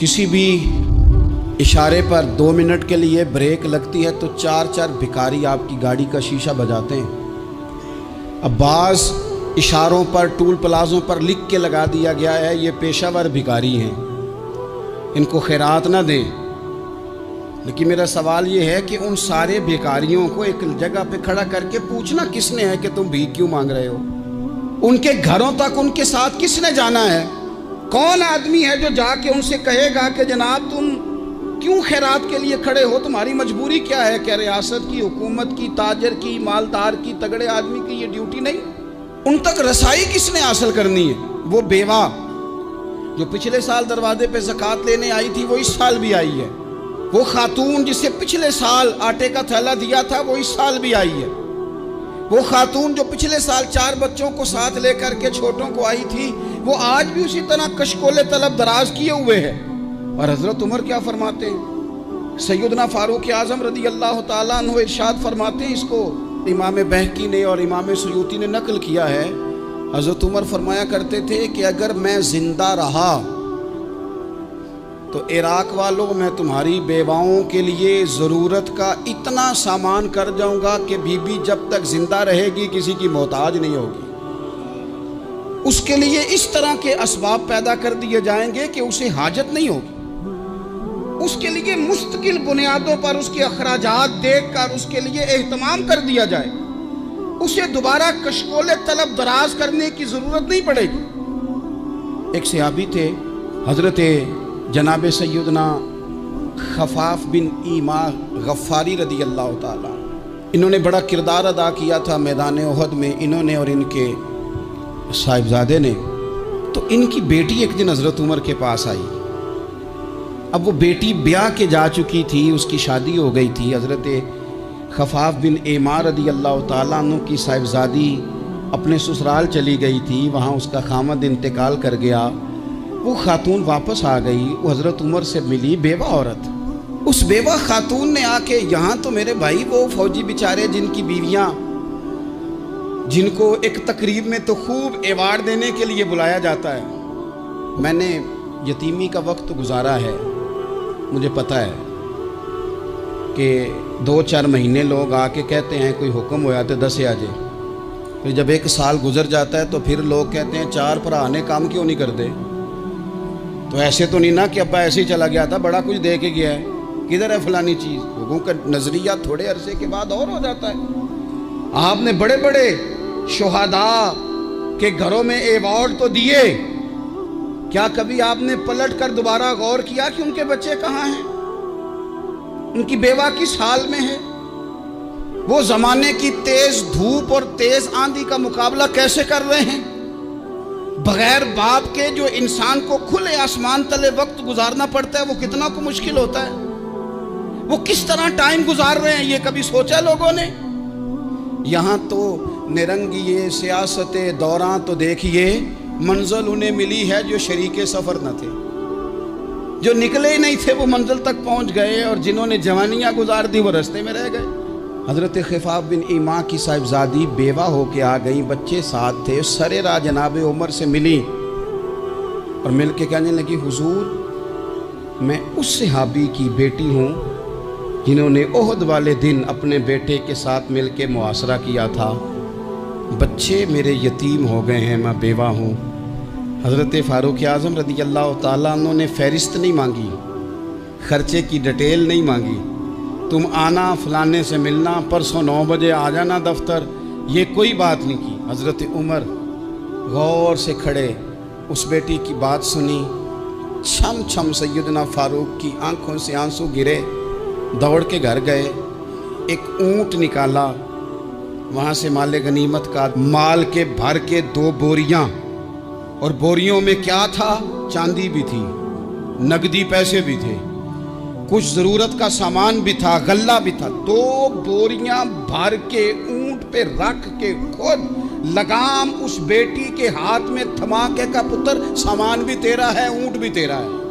किसी भी इशारे पर 2 मिनट के लिए ब्रेक लगती है तो 4 भिखारी आपकी गाड़ी का शीशा बजाते हैं। अब बाज़ इशारों पर टूल प्लाज़ों पर लिख के लगा दिया गया है ये पेशावर भिखारी हैं, इनको खैरात ना दें। लेकिन मेरा सवाल ये है कि उन सारे भिखारियों को एक जगह पे खड़ा करके पूछना किसने है कि तुम भीख क्यों मांग रहे हो? उनके घरों तक उनके साथ किसने जाना है? कौन आदमी है जो जाके उनसे कहेगा कि जनाब तुम क्यों खैरात के लिए खड़े हो, तुम्हारी मजबूरी क्या है? क्या रियासत की, हुकूमत की, ताजर की, मालदार की, तगड़े आदमी की ये ड्यूटी नहीं? उन तक रसाई किसने हासिल करनी है? वो बेवा जो पिछले साल दरवाजे पे ज़कात लेने आई थी वो इस साल भी आई है। वो खातून जिसे पिछले साल आटे का थैला दिया था वो इस साल भी आई है। वो खातून जो पिछले साल 4 बच्चों को साथ लेकर के छोटों को आई थी वो आज भी उसी तरह कशकोले तलब दराज किए हुए है। और हज़रत उमर क्या फरमाते हैं? सैयदना फारूक आज़म रदी अल्लाह ताला अन्हु इरशाद फरमाते हैं, इसको इमाम बहकी ने और इमाम सुयूती ने नकल किया है। हज़रत उमर फरमाया करते थे कि अगर मैं जिंदा रहा तो इराक वालों मैं तुम्हारी बेवाओं के लिए ज़रूरत का इतना सामान कर जाऊंगा कि बीबी जब तक जिंदा रहेगी किसी की मोहताज नहीं होगी। उसके लिए इस तरह के असबाब पैदा कर दिए जाएंगे कि उसे हाजत नहीं होगी। उसके लिए मुस्तकिल बुनियादों पर उसके अखराजात देख कर उसके लिए एहतमाम कर दिया जाए। उसे दोबारा कशकोले तलब दराज करने की ज़रूरत नहीं पड़ेगी। एक सहाबी थे हज़रत जनाब सैयदना खफाफ बिन ईमा गफ़ारी रदी अल्लाह ताला। इन्होंने बड़ा किरदार अदा किया था मैदान उहद में, इन्होंने और इनके साहिबजादे ने। तो इनकी बेटी एक दिन हज़रत उमर के पास आई। अब वो बेटी ब्याह के जा चुकी थी, उसकी शादी हो गई थी। हज़रत खफाफ बिन ईमा रदी अल्लाह ताला अन्हु की साहिबजादी अपने ससुराल चली गई थी, वहाँ उसका खामद इंतकाल कर गया। वो खातून वापस आ गई, वो हज़रत उमर से मिली, बेवा औरत। उस बेवा खातून ने आके यहाँ तो मेरे भाई वो फौजी बेचारे जिनकी बीवियाँ, जिनको एक तकरीब में तो खूब एवार्ड देने के लिए बुलाया जाता है। मैंने यतीमी का वक्त गुजारा है, मुझे पता है कि 2-4 महीने लोग आके कहते हैं कोई हुक्म होया तो 10 आ जाए। फिर जब 1 साल गुजर जाता है तो फिर लोग कहते हैं 4 भरा ने काम क्यों नहीं करते। तो ऐसे तो नहीं ना कि अब्बा ऐसे ही चला गया था, बड़ा कुछ दे के गया है, किधर है फलानी चीज़। लोगों का नज़रिया थोड़े अरसे के बाद और हो जाता है। आपने बड़े बड़े शुहदा के घरों में एवार्ड तो दिए, क्या कभी आपने पलट कर दोबारा गौर किया कि उनके बच्चे कहाँ हैं, उनकी बेवा किस हाल में है? वो ज़माने की तेज़ धूप और तेज़ आंधी का मुकाबला कैसे कर रहे हैं? बगैर बाप के जो इंसान को खुले आसमान तले वक्त गुजारना पड़ता है वो कितना को मुश्किल होता है। वो किस तरह टाइम गुजार रहे हैं ये कभी सोचा लोगों ने? यहाँ तो निरंगी सियासत दौरान तो देखिए मंजिल उन्हें मिली है जो शरीके सफ़र न थे, जो निकले ही नहीं थे वो मंजिल तक पहुँच गए, और जिन्होंने जवानियाँ गुजार दी वो रास्ते में रह गए। हज़रत खफाफ बिन ईमा की साहिबजादी बेवा होके आ गई, बच्चे साथ थे, सरे राह जनाब उमर से मिली और मिल के कहने लगी हुजूर मैं उस सहाबी की बेटी हूँ जिन्होंने ओहद वाले दिन अपने बेटे के साथ मिल के मुआसरा किया था। बच्चे मेरे यतीम हो गए हैं, मैं बेवा हूँ। हज़रत फारूक आज़म रदी अल्लाह ताला अन्हु ने फ़हरिस्त नहीं मांगी, ख़र्चे की डिटेल नहीं मांगी, तुम आना फलाने से मिलना, परसों 9 बजे आ जाना दफ्तर, ये कोई बात नहीं की। हज़रत उमर गौर से खड़े उस बेटी की बात सुनी, छम छम सैयदना फारूक की आंखों से आंसू गिरे, दौड़ के घर गए, एक ऊँट निकाला, वहाँ से माले गनीमत का माल के भर के 2 बोरियाँ, और बोरियों में क्या था? चांदी भी थी, नकदी पैसे भी थे, कुछ ज़रूरत का सामान भी था, गल्ला भी था। 2 बोरियां भर के ऊंट पे रख के खुद लगाम उस बेटी के हाथ में थमा के का पुत्र सामान भी तेरा है, ऊंट भी तेरा है।